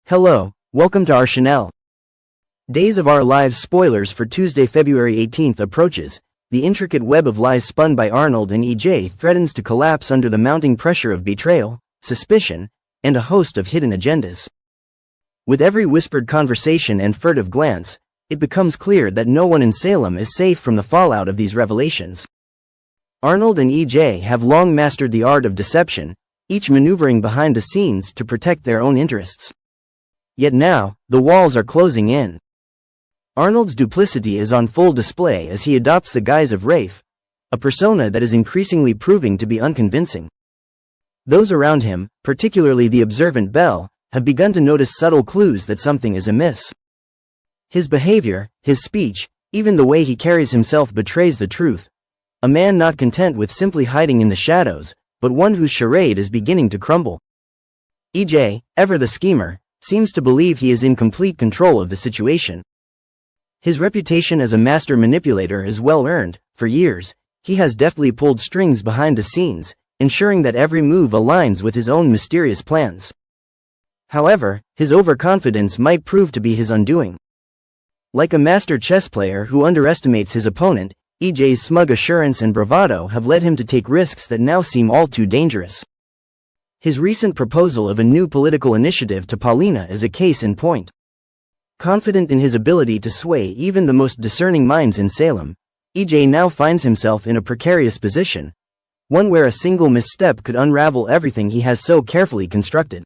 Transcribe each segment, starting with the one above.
Hello, welcome to our channel. Days of Our Lives spoilers for Tuesday, February 18th approaches. The intricate web of lies spun by Arnold and EJ threatens to collapse under the mounting pressure of betrayal, suspicion, and a host of hidden agendas. With every whispered conversation and furtive glance, it becomes clear that no one in Salem is safe from the fallout of these revelations. Arnold and EJ have long mastered the art of deception, each maneuvering behind the scenes to protect their own interests. Yet now, the walls are closing in. Arnold's duplicity is on full display as he adopts the guise of Rafe, a persona that is increasingly proving to be unconvincing. Those around him, particularly the observant Belle, have begun to notice subtle clues that something is amiss. His behavior, his speech, even the way he carries himself betrays the truth. A man not content with simply hiding in the shadows, but one whose charade is beginning to crumble. EJ, ever the schemer, seems to believe he is in complete control of the situation. His reputation as a master manipulator is well earned. For years, he has deftly pulled strings behind the scenes, ensuring that every move aligns with his own mysterious plans. However, his overconfidence might prove to be his undoing. Like a master chess player who underestimates his opponent, EJ's smug assurance and bravado have led him to take risks that now seem all too dangerous. His recent proposal of a new political initiative to Paulina is a case in point. Confident in his ability to sway even the most discerning minds in Salem, EJ now finds himself in a precarious position, one where a single misstep could unravel everything he has so carefully constructed.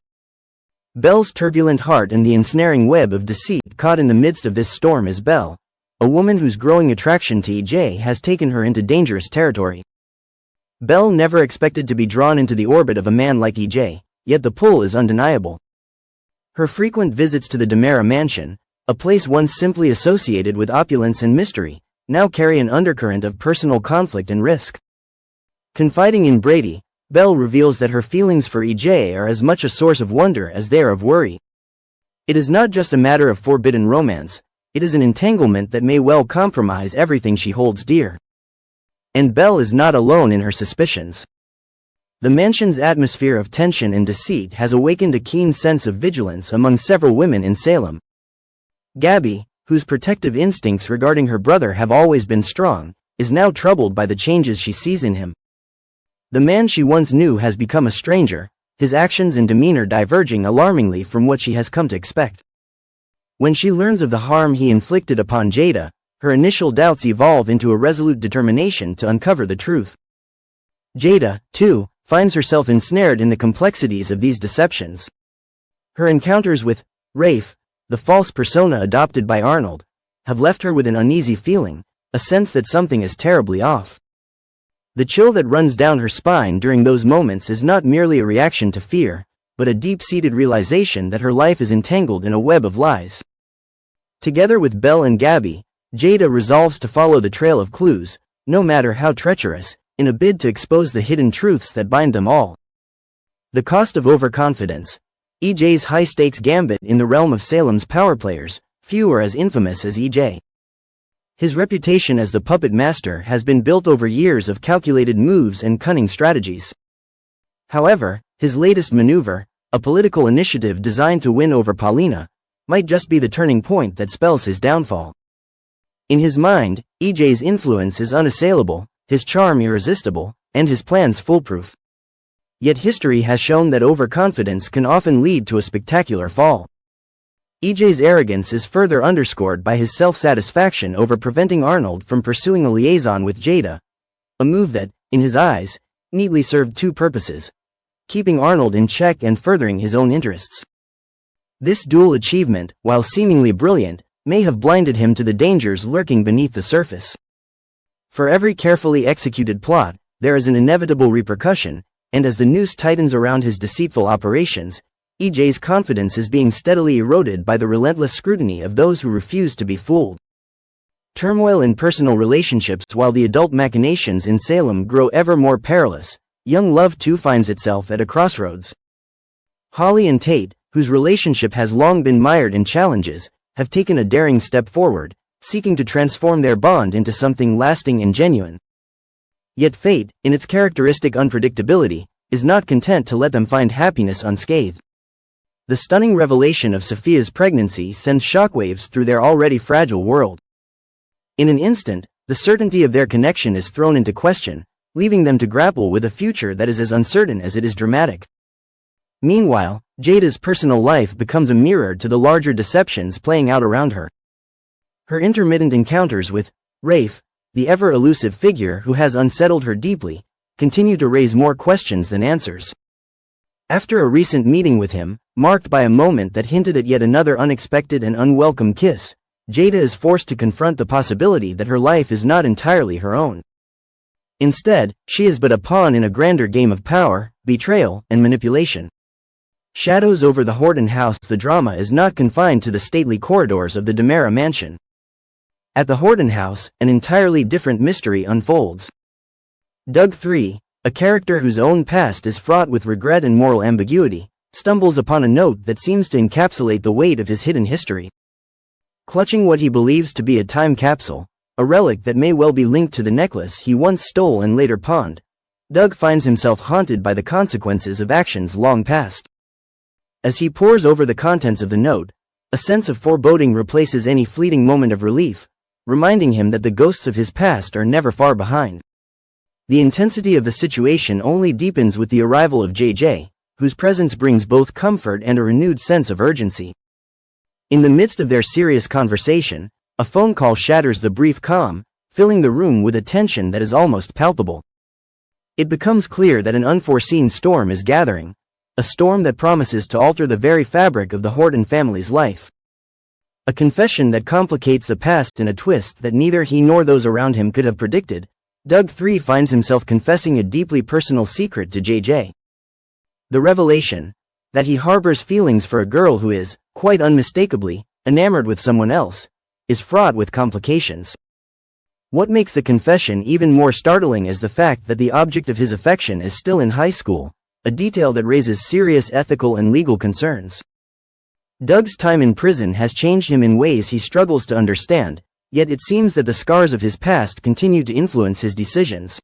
Belle's turbulent heart and the ensnaring web of deceit caught in the midst of this storm is Belle, a woman whose growing attraction to EJ has taken her into dangerous territory. Belle never expected to be drawn into the orbit of a man like EJ, yet the pull is undeniable. Her frequent visits to the Demera mansion, a place once simply associated with opulence and mystery, now carry an undercurrent of personal conflict and risk. Confiding in Brady, Belle reveals that her feelings for EJ are as much a source of wonder as they are of worry. It is not just a matter of forbidden romance, it is an entanglement that may well compromise everything she holds dear. And Belle is not alone in her suspicions. The mansion's atmosphere of tension and deceit has awakened a keen sense of vigilance among several women in Salem. Gabby, whose protective instincts regarding her brother have always been strong, is now troubled by the changes she sees in him. The man she once knew has become a stranger, his actions and demeanor diverging alarmingly from what she has come to expect. When she learns of the harm he inflicted upon Jada, her initial doubts evolve into a resolute determination to uncover the truth. Jada, too, finds herself ensnared in the complexities of these deceptions. Her encounters with Rafe, the false persona adopted by Arnold, have left her with an uneasy feeling, a sense that something is terribly off. The chill that runs down her spine during those moments is not merely a reaction to fear, but a deep-seated realization that her life is entangled in a web of lies. Together with Belle and Gabby, Jada resolves to follow the trail of clues, no matter how treacherous, in a bid to expose the hidden truths that bind them all. The cost of overconfidence. EJ's high-stakes gambit in the realm of Salem's power players, few are as infamous as EJ. His reputation as the puppet master has been built over years of calculated moves and cunning strategies. However, his latest maneuver, a political initiative designed to win over Paulina, might just be the turning point that spells his downfall. In his mind, EJ's influence is unassailable, his charm irresistible, and his plans foolproof. Yet history has shown that overconfidence can often lead to a spectacular fall. EJ's arrogance is further underscored by his self-satisfaction over preventing Arnold from pursuing a liaison with Jada, a move that, in his eyes, neatly served two purposes: keeping Arnold in check and furthering his own interests. This dual achievement, while seemingly brilliant, may have blinded him to the dangers lurking beneath the surface. For every carefully executed plot, there is an inevitable repercussion, and as the noose tightens around his deceitful operations, EJ's confidence is being steadily eroded by the relentless scrutiny of those who refuse to be fooled. Turmoil in personal relationships. While the adult machinations in Salem grow ever more perilous, young love too finds itself at a crossroads. Holly and Tate, whose relationship has long been mired in challenges, have taken a daring step forward, seeking to transform their bond into something lasting and genuine. Yet fate, in its characteristic unpredictability, is not content to let them find happiness unscathed. The stunning revelation of Sophia's pregnancy sends shockwaves through their already fragile world. In an instant, the certainty of their connection is thrown into question, leaving them to grapple with a future that is as uncertain as it is dramatic. Meanwhile, Jada's personal life becomes a mirror to the larger deceptions playing out around her. Her intermittent encounters with Rafe, the ever-elusive figure who has unsettled her deeply, continue to raise more questions than answers. After a recent meeting with him, marked by a moment that hinted at yet another unexpected and unwelcome kiss, Jada is forced to confront the possibility that her life is not entirely her own. Instead, she is but a pawn in a grander game of power, betrayal, and manipulation. Shadows over the Horton house. The drama is not confined to the stately corridors of the DeMera mansion. At the Horton house, an entirely different mystery unfolds. Doug 3, a character whose own past is fraught with regret and moral ambiguity, stumbles upon a note that seems to encapsulate the weight of his hidden history. Clutching what he believes to be a time capsule, a relic that may well be linked to the necklace he once stole and later pawned, Doug finds himself haunted by the consequences of actions long past. As he pores over the contents of the note, a sense of foreboding replaces any fleeting moment of relief, reminding him that the ghosts of his past are never far behind. The intensity of the situation only deepens with the arrival of JJ, whose presence brings both comfort and a renewed sense of urgency. In the midst of their serious conversation, a phone call shatters the brief calm, filling the room with a tension that is almost palpable. It becomes clear that an unforeseen storm is gathering, a storm that promises to alter the very fabric of the Horton family's life. A confession that complicates the past in a twist that neither he nor those around him could have predicted. Doug 3 finds himself confessing a deeply personal secret to JJ. The revelation that he harbors feelings for a girl who is, quite unmistakably, enamored with someone else, is fraught with complications. What makes the confession even more startling is the fact that the object of his affection is still in high school, a detail that raises serious ethical and legal concerns. Doug's time in prison has changed him in ways he struggles to understand, yet it seems that the scars of his past continue to influence his decisions.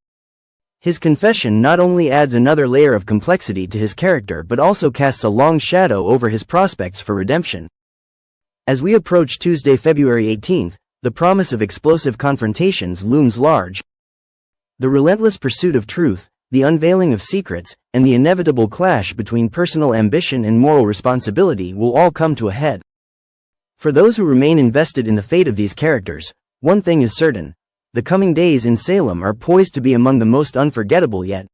His confession not only adds another layer of complexity to his character but also casts a long shadow over his prospects for redemption. As we approach Tuesday, February 18th, the promise of explosive confrontations looms large. The relentless pursuit of truth, the unveiling of secrets, and the inevitable clash between personal ambition and moral responsibility will all come to a head. For those who remain invested in the fate of these characters, one thing is certain: the coming days in Salem are poised to be among the most unforgettable yet.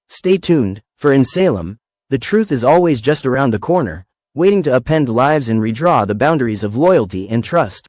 Stay tuned, for in Salem, the truth is always just around the corner, waiting to upend lives and redraw the boundaries of loyalty and trust.